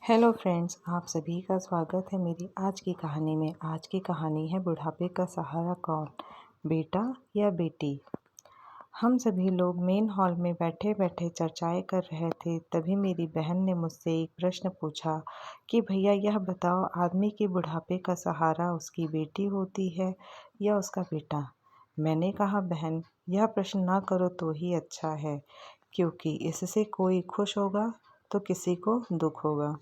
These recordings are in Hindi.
हेलो फ्रेंड्स, आप सभी का स्वागत है मेरी आज की कहानी में। आज की कहानी है बुढ़ापे का सहारा कौन, बेटा या बेटी। हम सभी लोग मेन हॉल में बैठे बैठे चर्चाएं कर रहे थे। तभी मेरी बहन ने मुझसे एक प्रश्न पूछा कि भैया यह बताओ, आदमी के बुढ़ापे का सहारा उसकी बेटी होती है या उसका बेटा। मैंने कहा, बहन यह प्रश्न ना करो तो ही अच्छा है, क्योंकि इससे कोई खुश होगा तो किसी को दुख होगा।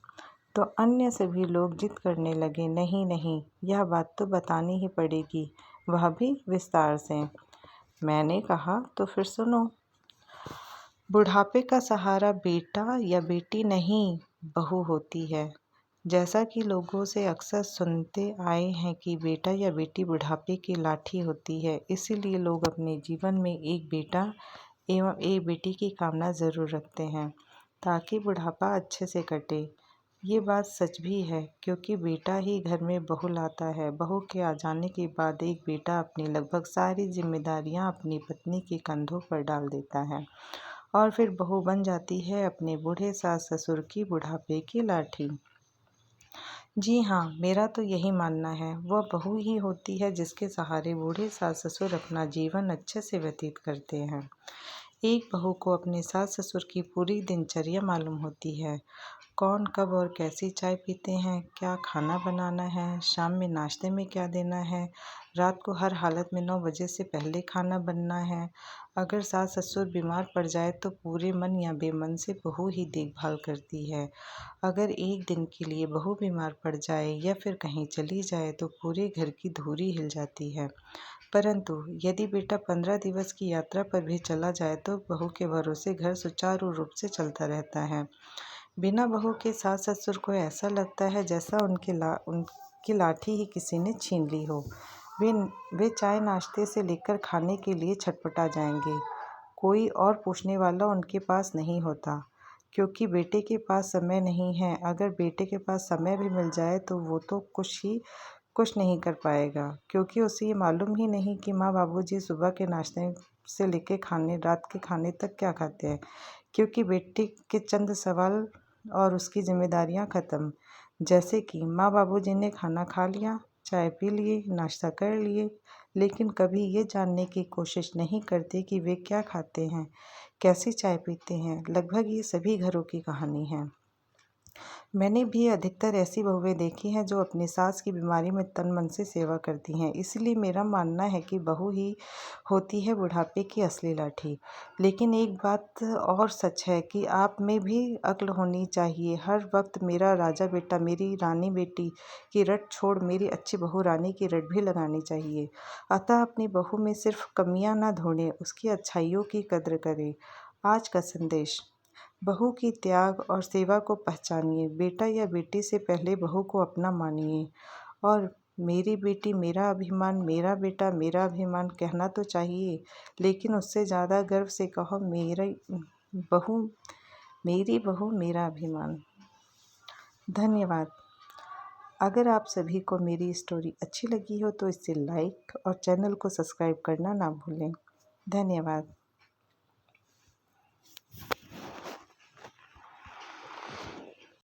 तो अन्य सभी लोग जिद करने लगे, नहीं नहीं, यह बात तो बतानी ही पड़ेगी, वह भी विस्तार से। मैंने कहा, तो फिर सुनो। बुढ़ापे का सहारा बेटा या बेटी नहीं, बहू होती है। जैसा कि लोगों से अक्सर सुनते आए हैं कि बेटा या बेटी बुढ़ापे की लाठी होती है, इसीलिए लोग अपने जीवन में एक बेटा एवं एक बेटी की कामना ज़रूर रखते हैं ताकि बुढ़ापा अच्छे से कटे। ये बात सच भी है, क्योंकि बेटा ही घर में बहू लाता है। बहू के आ जाने के बाद एक बेटा अपनी लगभग सारी जिम्मेदारियां अपनी पत्नी के कंधों पर डाल देता है और फिर बहू बन जाती है अपने बूढ़े सास ससुर की बुढ़ापे की लाठी। जी हाँ, मेरा तो यही मानना है, वह बहू ही होती है जिसके सहारे बूढ़े सास ससुर अपना जीवन अच्छे से व्यतीत करते हैं। एक बहू को अपने सास ससुर की पूरी दिनचर्या मालूम होती है। कौन कब और कैसी चाय पीते हैं, क्या खाना बनाना है, शाम में नाश्ते में क्या देना है, रात को हर हालत में 9 बजे से पहले खाना बनना है। अगर सास ससुर बीमार पड़ जाए तो पूरे मन या बेमन से बहू ही देखभाल करती है। अगर एक दिन के लिए बहू बीमार पड़ जाए या फिर कहीं चली जाए तो पूरे घर की धूरी हिल जाती है। परंतु यदि बेटा 15 दिवस की यात्रा पर भी चला जाए तो बहू के भरोसे घर सुचारू रूप से चलता रहता है। बिना बहू के सास ससुर को ऐसा लगता है जैसा उनकी लाठी ही किसी ने छीन ली हो। वे वे चाय नाश्ते से लेकर खाने के लिए छटपटा जाएंगे। कोई और पूछने वाला उनके पास नहीं होता, क्योंकि बेटे के पास समय नहीं है। अगर बेटे के पास समय भी मिल जाए तो वो तो कुछ नहीं कर पाएगा, क्योंकि उसे ये मालूम ही नहीं कि माँ बाबूजी सुबह के नाश्ते से लेकर रात के खाने तक क्या खाते हैं। क्योंकि बेटे के चंद सवाल और उसकी जिम्मेदारियां ख़त्म, जैसे कि माँ बाबूजी ने खाना खा लिया, चाय पी लिए, नाश्ता कर लिए, लेकिन कभी ये जानने की कोशिश नहीं करते कि वे क्या खाते हैं, कैसी चाय पीते हैं। लगभग ये सभी घरों की कहानी है। मैंने भी अधिकतर ऐसी बहुएं देखी हैं जो अपनी सास की बीमारी में तन मन से सेवा करती हैं। इसलिए मेरा मानना है कि बहू ही होती है बुढ़ापे की असली लाठी। लेकिन एक बात और सच है कि आप में भी अक्ल होनी चाहिए। हर वक्त मेरा राजा बेटा, मेरी रानी बेटी की रट छोड़ मेरी अच्छी बहू रानी की रट भी लगानी चाहिए। अतः अपनी बहू में सिर्फ कमियां ना ढूंढें, उसकी अच्छाइयों की कद्र करें। आज का संदेश: बहू की त्याग और सेवा को पहचानिए। बेटा या बेटी से पहले बहू को अपना मानिए। और मेरी बेटी मेरा अभिमान, मेरा बेटा मेरा अभिमान कहना तो चाहिए, लेकिन उससे ज़्यादा गर्व से कहो, बहू मेरी बहू मेरा अभिमान। धन्यवाद। अगर आप सभी को मेरी स्टोरी अच्छी लगी हो तो इसे लाइक और चैनल को सब्सक्राइब करना ना भूलें। धन्यवाद।